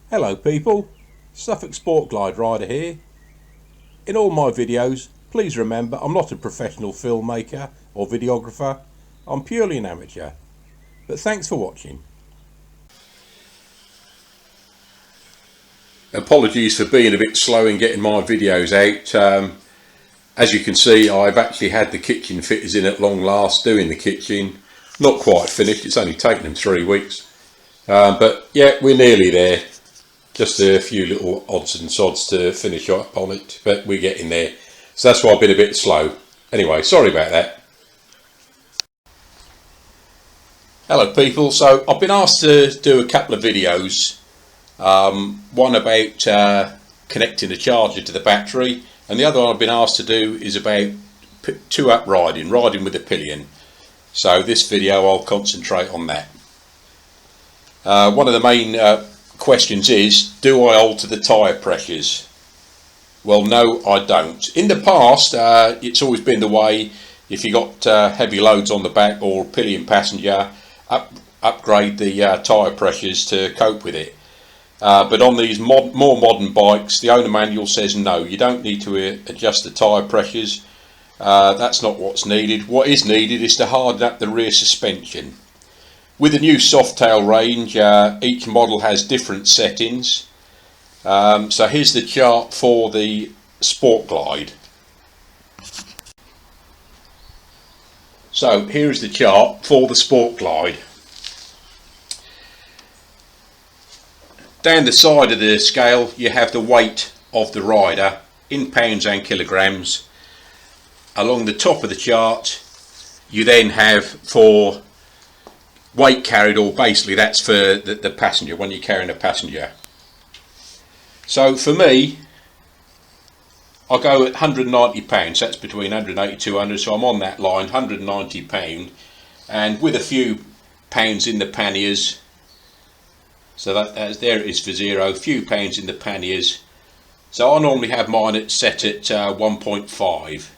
Hello people, Suffolk Sport Glide Rider here. In all my videos, please remember I'm not a professional filmmaker or videographer, I'm purely an amateur. But thanks for watching. Apologies for being a bit slow in getting my videos out. As you can see, I've actually had the kitchen fitters in at long last doing the kitchen. Not quite finished, it's only taken them 3 weeks. But yeah, we're nearly there. Just a few little odds and sods to finish up on it, but we're getting there. So that's why I've been a bit slow. Anyway, sorry about that. Hello people, so I've been asked to do a couple of videos. One about connecting a charger to the battery, and the other one I've been asked to do is about two-up riding with a pillion. So this video I'll concentrate on that. One of the main questions is, do I alter the tyre pressures? Well, no, I don't. In the past, it's always been the way, if you got heavy loads on the back or pillion passenger, upgrade the tyre pressures to cope with it. But on these more modern bikes, the owner manual says no, you don't need to adjust the tyre pressures. That's not what's needed. What is needed is to harden up the rear suspension. With the new Softail range, each model has different settings. So here's the chart for the Sport Glide. So here's the chart for the Sport Glide. Down the side of the scale you have the weight of the rider in pounds and kilograms. Along the top of the chart you then have for weight carried, or basically that's for the passenger when you're carrying a passenger. So for me, I'll go at £190, that's between 180 and 200, so I'm on that line, £190, and with a few pounds in the panniers, so that's there it is for zero, a few pounds in the panniers. So I normally have mine set at 1.5.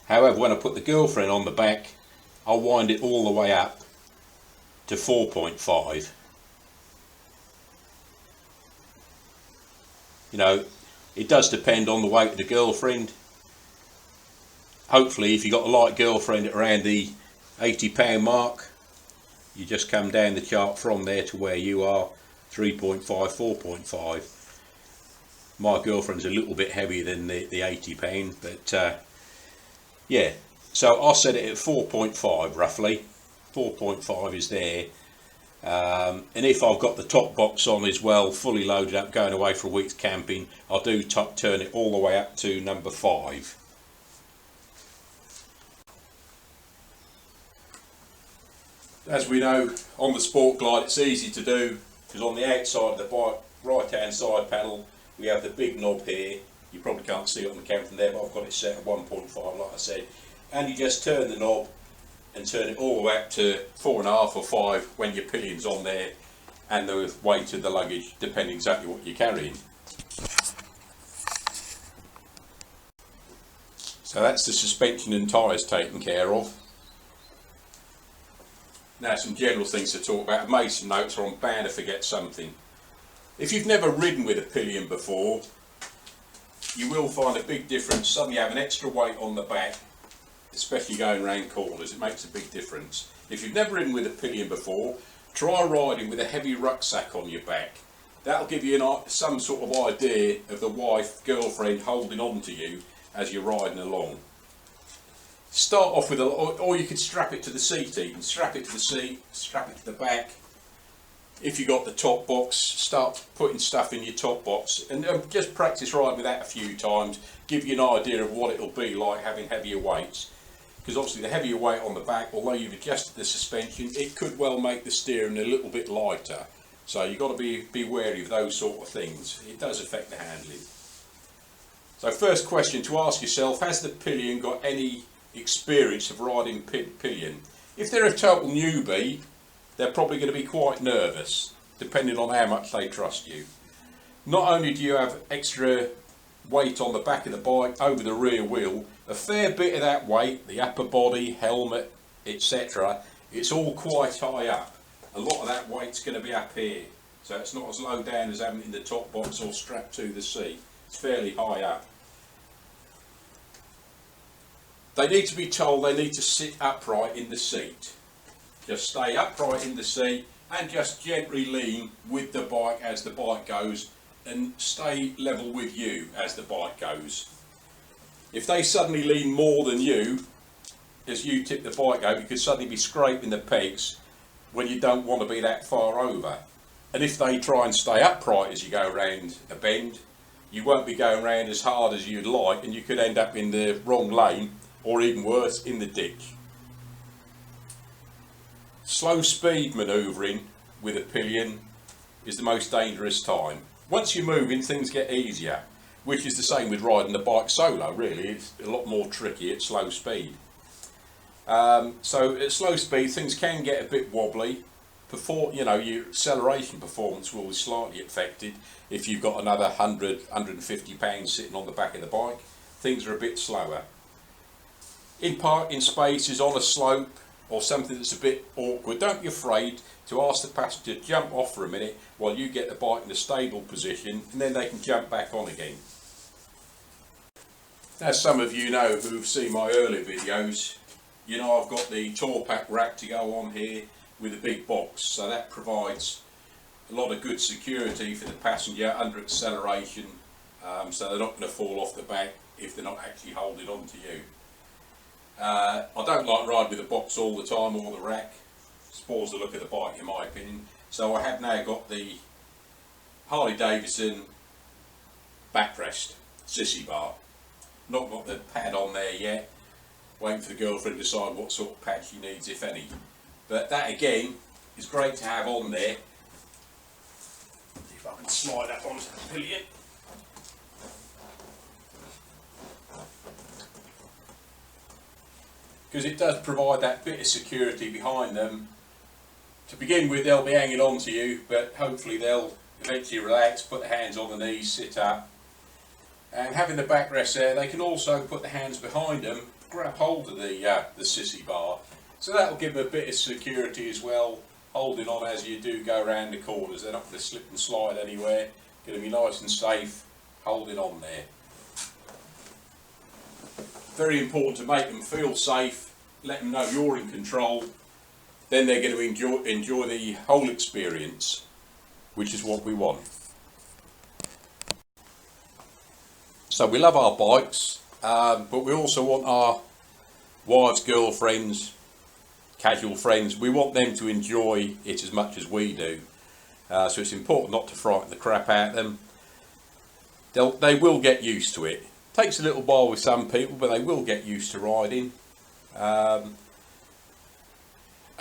However, when I put the girlfriend on the back, I'll wind it all the way up to 4.5. You know, it does depend on the weight of the girlfriend. Hopefully, if you've got a light girlfriend at around the £80 mark, you just come down the chart from there to where you are, 3.5, 4.5. My girlfriend's a little bit heavier than the £80, but yeah. So I'll set it at 4.5 roughly. 4.5 is there. And if I've got the top box on as well, fully loaded up, going away for a week's camping, I'll turn it all the way up to number 5. As we know, on the Sport Glide it's easy to do, because on the outside of the bike, right hand side panel, we have the big knob here. You probably can't see it on the camera from there, but I've got it set at 1.5 like I said. And you just turn the knob and turn it all the way up to 4.5 or 5 when your pillion's on there, and the weight of the luggage, depending exactly what you're carrying. So that's the suspension and tyres taken care of. Now some general things to talk about. I've made some notes, or I'm bound to forget something. If you've never ridden with a pillion before, you will find a big difference. Suddenly you have an extra weight on the back, especially going around corners. It makes a big difference. If you've never ridden with a pillion before, try riding with a heavy rucksack on your back. That'll give you some sort of idea of the wife, girlfriend holding on to you as you're riding along. Start off with or you could strap it to the seat even. Strap it to the seat, strap it to the back. If you got the top box, start putting stuff in your top box, and just practice riding with that a few times. Give you an idea of what it'll be like having heavier weights. Because obviously the heavier weight on the back, although you've adjusted the suspension, it could well make the steering a little bit lighter. So you've got to be wary of those sort of things. It does affect the handling. So first question to ask yourself, has the pillion got any experience of riding pillion? If they're a total newbie, they're probably going to be quite nervous, depending on how much they trust you. Not only do you have extra weight on the back of the bike over the rear wheel, a fair bit of that weight, the upper body, helmet, etc., it's all quite high up. A lot of that weight's going to be up here. So it's not as low down as having it in the top box or strapped to the seat. It's fairly high up. They need to be told they need to sit upright in the seat. Just stay upright in the seat and just gently lean with the bike as the bike goes, and stay level with you as the bike goes. If they suddenly lean more than you as you tip the bike over, you could suddenly be scraping the pegs when you don't want to be that far over. And if they try and stay upright as you go around a bend, you won't be going around as hard as you'd like, and you could end up in the wrong lane, or even worse, in the ditch. Slow speed manoeuvring with a pillion is the most dangerous time. Once you're moving, things get easier, which is the same with riding the bike solo, really. It's a lot more tricky at slow speed. So at slow speed, things can get a bit wobbly. Your acceleration performance will be slightly affected if you've got another 100, 150 pounds sitting on the back of the bike. Things are a bit slower. In parking spaces on a slope or something that's a bit awkward, don't be afraid to ask the passenger to jump off for a minute while you get the bike in a stable position, and then they can jump back on again. As some of you know who've seen my earlier videos, you know I've got the tour pack rack to go on here with a big box, so that provides a lot of good security for the passenger under acceleration, so they're not going to fall off the back if they're not actually holding on to you. I don't like riding with a box all the time, or the rack. Spoils the look of the bike in my opinion. So I have now got the Harley Davidson backrest sissy bar. Not got the pad on there yet. Waiting for the girlfriend to decide what sort of pad she needs, if any. But that again is great to have on there. If I can slide up onto the pillion. Because it does provide that bit of security behind them. To begin with, they'll be hanging on to you, but hopefully they'll eventually relax, put their hands on the knees, sit up. And having the backrest there, they can also put their hands behind them, grab hold of the sissy bar. So that'll give them a bit of security as well, holding on as you do go around the corners. They're not going to slip and slide anywhere. Going to be nice and safe, holding on there. Very important to make them feel safe, let them know you're in control. Then they're going to enjoy the whole experience, which is what we want. So we love our bikes, but we also want our wives, girlfriends, casual friends, we want them to enjoy it as much as we do. So it's important not to frighten the crap out of them. They will get used to it. Takes a little while with some people, but they will get used to riding.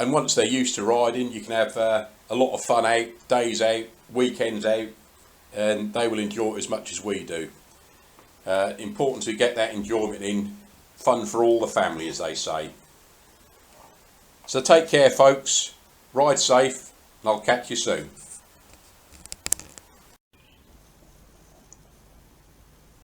And once they're used to riding, you can have a lot of fun out, days out, weekends out, and they will enjoy it as much as we do. Important to get that enjoyment in, fun for all the family, as they say. So take care, folks, ride safe, and I'll catch you soon.